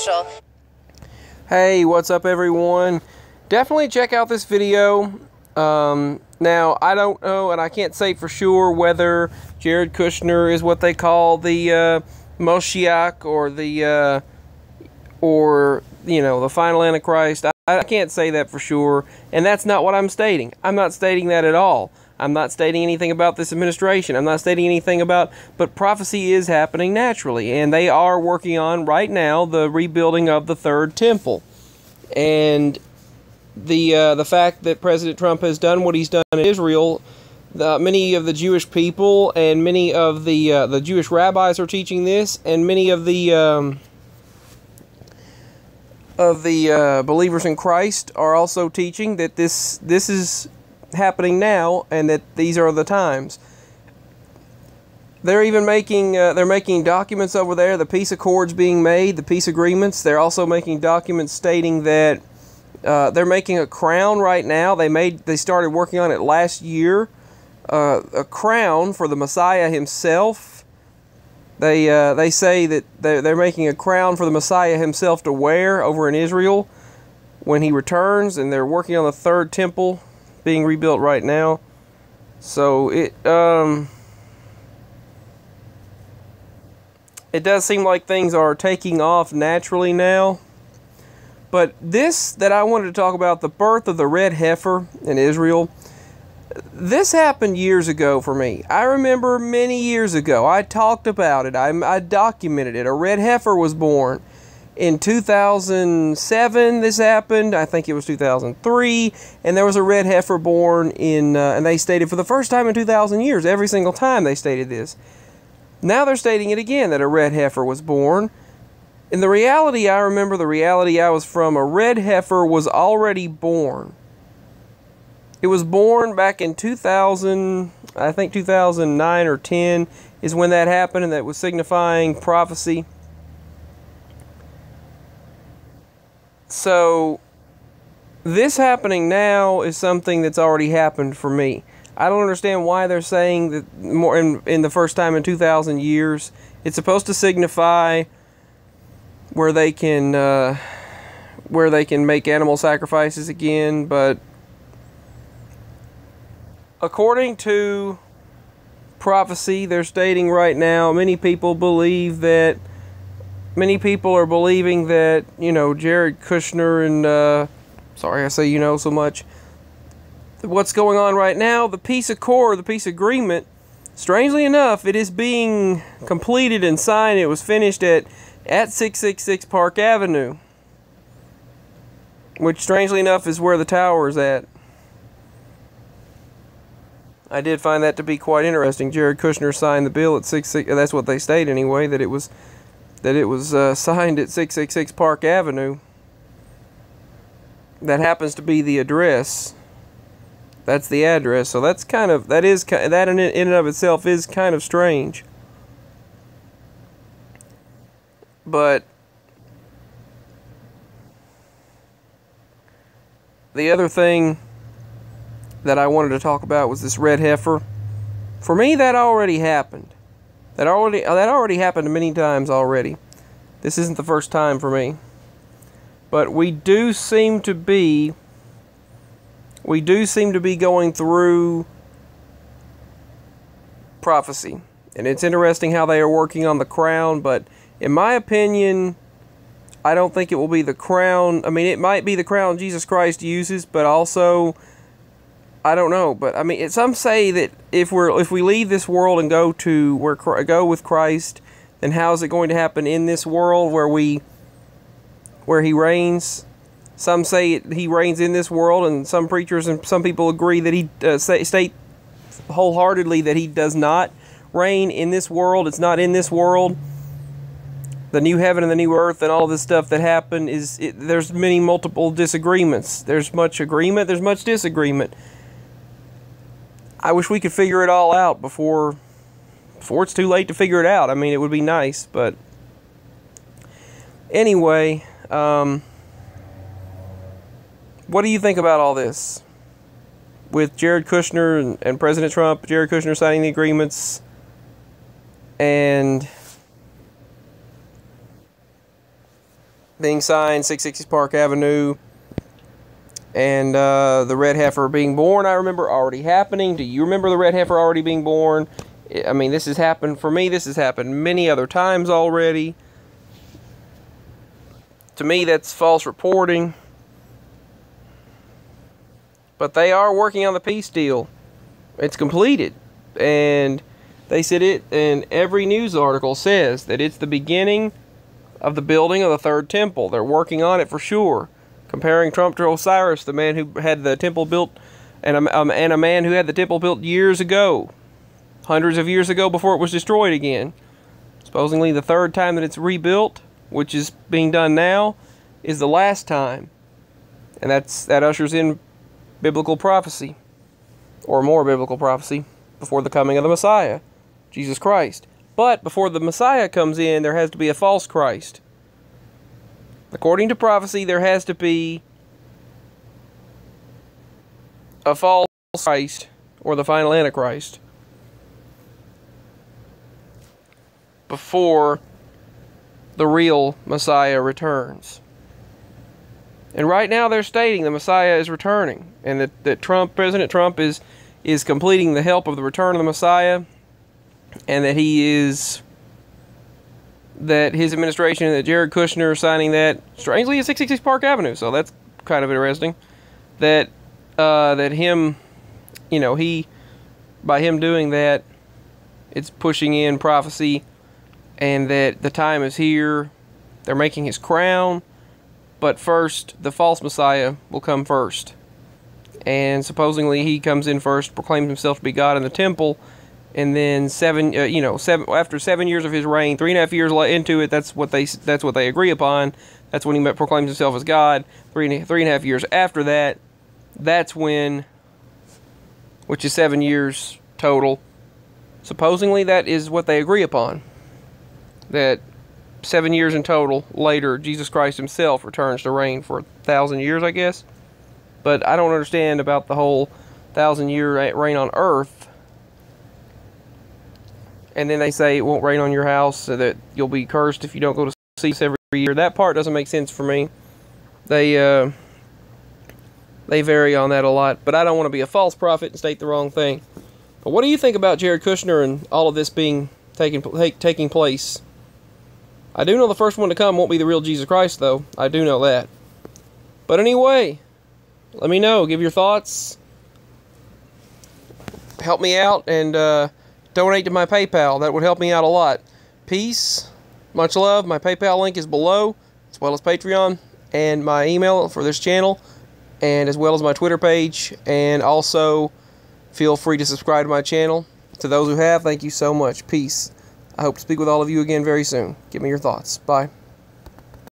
confidential. Hey, what's up everyone? Definitely check out this video. Now, I don't know, and I can't say for sure whether Jared Kushner is what they call the Moshiach or the the final Antichrist. I can't say that for sure, and that's not what I'm stating. I'm not stating that at all. I'm not stating anything about this administration. I'm not stating anything about, but prophecy is happening naturally, and they are working on right now the rebuilding of the third temple, and the fact that President Trump has done what he's done in Israel. Many of the Jewish people and many of the Jewish rabbis are teaching this, and many of the believers in Christ are also teaching that this is happening now, and that these are the times. They're even making documents over there. The peace accords being made, the peace agreements. They're also making documents stating that they're making a crown right now. They started working on it last year. A crown for the Messiah himself. They say that they're making a crown for the Messiah himself to wear over in Israel when he returns, and they're working on the third temple being rebuilt right now. So it does seem like things are taking off naturally now. But this that I wanted to talk about, the birth of the red heifer in Israel, this happened years ago for me. I remember many years ago. I talked about it. I documented it. A red heifer was born. In 2007, this happened. I think it was 2003. And there was a red heifer born in, and they stated for the first time in 2,000 years, every single time they stated this. Now they're stating it again, that a red heifer was born. In the reality, I remember the reality I was from, a red heifer was already born. It was born back in 2000, I think 2009 or 10 is when that happened, and that was signifying prophecy. So, this happening now is something that's already happened for me. I don't understand why they're saying that more in the first time in 2,000 years. It's supposed to signify where they can make animal sacrifices again, but according to prophecy, they're stating right now, many people are believing that, Jared Kushner and, sorry I say so much, what's going on right now, the peace accord, the peace agreement, strangely enough, it is being completed and signed. It was finished at 666 Park Avenue, which strangely enough is where the tower is at. I did find that to be quite interesting. Jared Kushner signed the bill at 666. That's what they state anyway. That it was signed at 666 Park Avenue. That happens to be the address. That's the address. So that in and of itself is kind of strange. But the other thing that I wanted to talk about was this red heifer. For me, that already happened. That already happened many times already. This isn't the first time for me. But we do seem to be going through prophecy. And it's interesting how they are working on the crown, but in my opinion, I don't think it will be the crown. I mean, it might be the crown Jesus Christ uses, but also, I don't know. But I mean, some say that if we leave this world and go with Christ, then how is it going to happen in this world where he reigns? Some say he reigns in this world, and some preachers and some people agree that he state wholeheartedly that he does not reign in this world. It's not in this world. The new heaven and the new earth and all this stuff that happened there's multiple disagreements. There's much agreement, there's much disagreement. I wish we could figure it all out before it's too late to figure it out. I mean, it would be nice, but anyway, what do you think about all this? With Jared Kushner and President Trump, Jared Kushner signing the agreements, and being signed, 660 Park Avenue, and the red heifer being born, I remember already happening. Do you remember the red heifer already being born? I mean, this has happened for me. This has happened many other times already. To me, that's false reporting. But they are working on the peace deal. It's completed. And they said it, and every news article says that it's the beginning of the building of the third temple. They're working on it for sure. Comparing Trump to Osiris, the man who had the temple built, and a man who had the temple built years ago. Hundreds of years ago before it was destroyed again. Supposedly the third time that it's rebuilt, which is being done now, is the last time. And that ushers in biblical prophecy, or more biblical prophecy, before the coming of the Messiah, Jesus Christ. But before the Messiah comes in, there has to be a false Christ. According to prophecy, there has to be a false Christ, or the final Antichrist, before the real Messiah returns. And right now they're stating the Messiah is returning, and that President Trump is completing the help of the return of the Messiah, and that that his administration, and that Jared Kushner is signing that, strangely, at 666 Park Avenue. So that's kind of interesting. That him, by him doing that, it's pushing in prophecy, and that the time is here. They're making his crown, but first, the false Messiah will come first. And supposedly he comes in first, proclaims himself to be God in the temple, and then after 7 years of his reign, 3.5 years into it, that's what they agree upon. That's when he proclaims himself as God. 3.5 years after that, that's when, which is 7 years total. Supposedly that is what they agree upon. That 7 years in total later, Jesus Christ himself returns to reign for 1,000 years, I guess. But I don't understand about the whole 1,000-year reign on earth. And then they say it won't rain on your house, so that you'll be cursed if you don't go to see us every year. That part doesn't make sense for me. They vary on that a lot. But I don't want to be a false prophet and state the wrong thing. But what do you think about Jared Kushner and all of this being taking place? I do know the first one to come won't be the real Jesus Christ, though. I do know that. But anyway, let me know. Give your thoughts. Help me out, and donate to my PayPal. That would help me out a lot. Peace. Much love. My PayPal link is below, as well as Patreon, and my email for this channel, and as well as my Twitter page. And also, feel free to subscribe to my channel. To those who have, thank you so much. Peace. I hope to speak with all of you again very soon. Give me your thoughts. Bye.